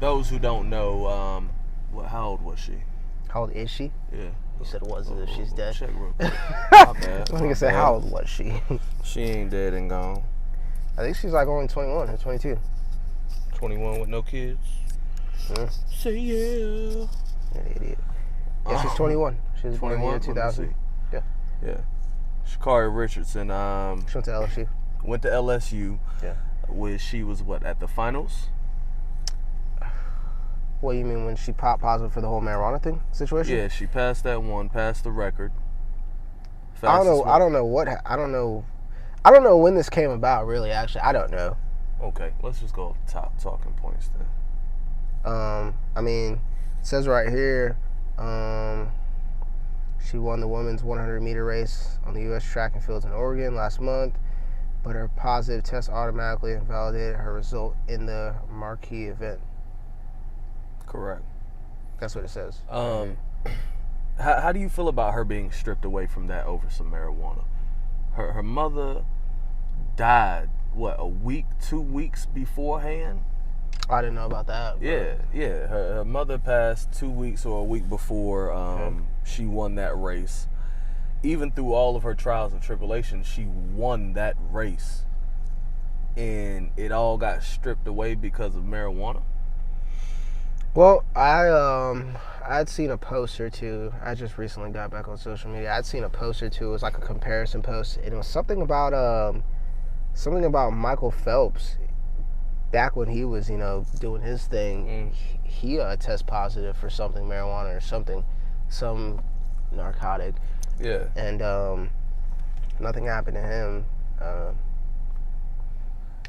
those who don't know, how old was she? How old is she? Yeah. You said it was as if she's dead. Check real quick. My bad. I think I said, how old was she? She ain't dead and gone. I think she's like only 21 or 22. 21 with no kids? Say yeah. An idiot. Yeah, she's 21. She was born in the year 2000. Yeah. Yeah. Sha'Carri Richardson. She went to LSU. Went to LSU. Yeah. Where she was, at the finals? What, you mean when she popped positive for the whole marijuana thing situation? Yeah, she passed that one, passed the record. I don't know when this came about, really, actually. I don't know. Okay, let's just go off the top talking points then. I mean, it says right here, she won the women's 100-meter race on the U.S. track and fields in Oregon last month, but her positive test automatically invalidated her result in the marquee event. Correct. That's what it says. How do you feel about her being stripped away from that over some marijuana? Her mother died, a week, 2 weeks beforehand? I didn't know about that. Yeah. Her mother passed 2 weeks or a week before she won that race. Even through all of her trials and tribulations, she won that race. And it all got stripped away because of marijuana? Well, I'd seen a post or two. I just recently got back on social media. I'd seen a post or two. It was like a comparison post, and it was something about Michael Phelps. Back when he was, doing his thing, he tested positive for something, marijuana or something, some narcotic. Yeah. And nothing happened to him.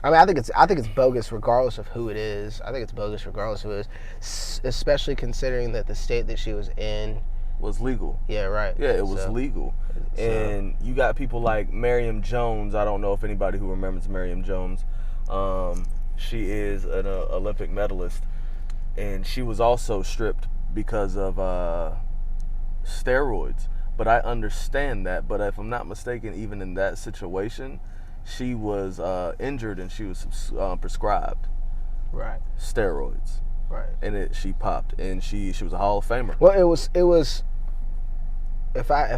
I mean, I think it's bogus regardless of who it is. I think it's bogus regardless of who it is, especially considering that the state that she was in was legal. Yeah, right. Yeah, it was legal. And you got people like Miriam Jones. I don't know if anybody who remembers Miriam Jones. She is an Olympic medalist, and she was also stripped because of steroids. But I understand that. But if I'm not mistaken, even in that situation, she was injured and she was prescribed steroids. Right. And she popped, and she was a Hall of Famer. Well, it was. If I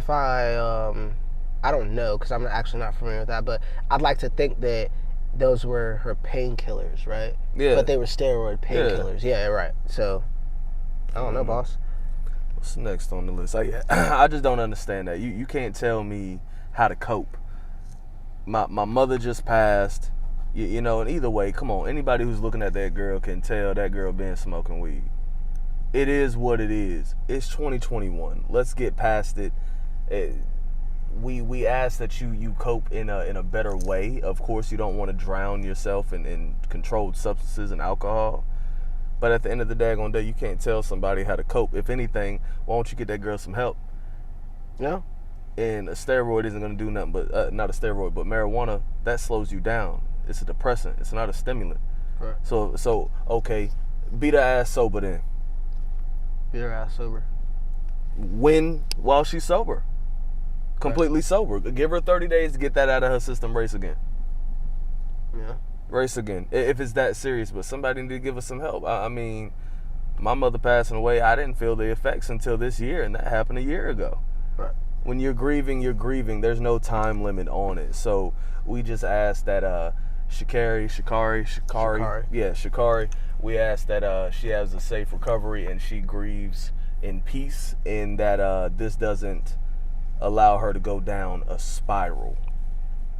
don't know, because I'm actually not familiar with that, but I'd like to think that those were her painkillers, right? Yeah. But they were steroid painkillers. Yeah, right. So I don't know, boss. What's next on the list? I just don't understand that. You can't tell me how to cope. My mother just passed, and either way, come on, anybody who's looking at that girl can tell that girl been smoking weed. It is what it is. It's 2021. Let's get past it. We ask that you cope in a better way. Of course, you don't want to drown yourself in controlled substances and alcohol. But at the end of the day, you can't tell somebody how to cope. If anything, why don't you get that girl some help? Yeah. And a steroid isn't going to do nothing but, not a steroid, but marijuana, that slows you down. It's a depressant. It's not a stimulant. Right. So okay, beat her ass sober then. Beat her ass sober. Win while she's sober. Completely sober. Give her 30 days to get that out of her system. Race again. Yeah. Race again. If it's that serious, but somebody need to give us some help. I mean, my mother passing away, I didn't feel the effects until this year, and that happened a year ago. Right. When you're grieving, you're grieving. There's no time limit on it. So we just ask that Sha'Carri. Yeah, Sha'Carri. We ask that she has a safe recovery and she grieves in peace, and that this doesn't allow her to go down a spiral.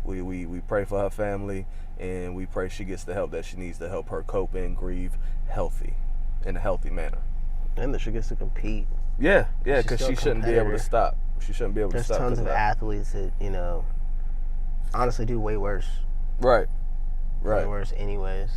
We pray for her family, and we pray she gets the help that she needs to help her cope and grieve in a healthy manner. And that she gets to compete. Yeah, because she shouldn't be able to stop. She shouldn't be able to stop. There's tons of athletes that, honestly do way worse. Right. Way worse anyways.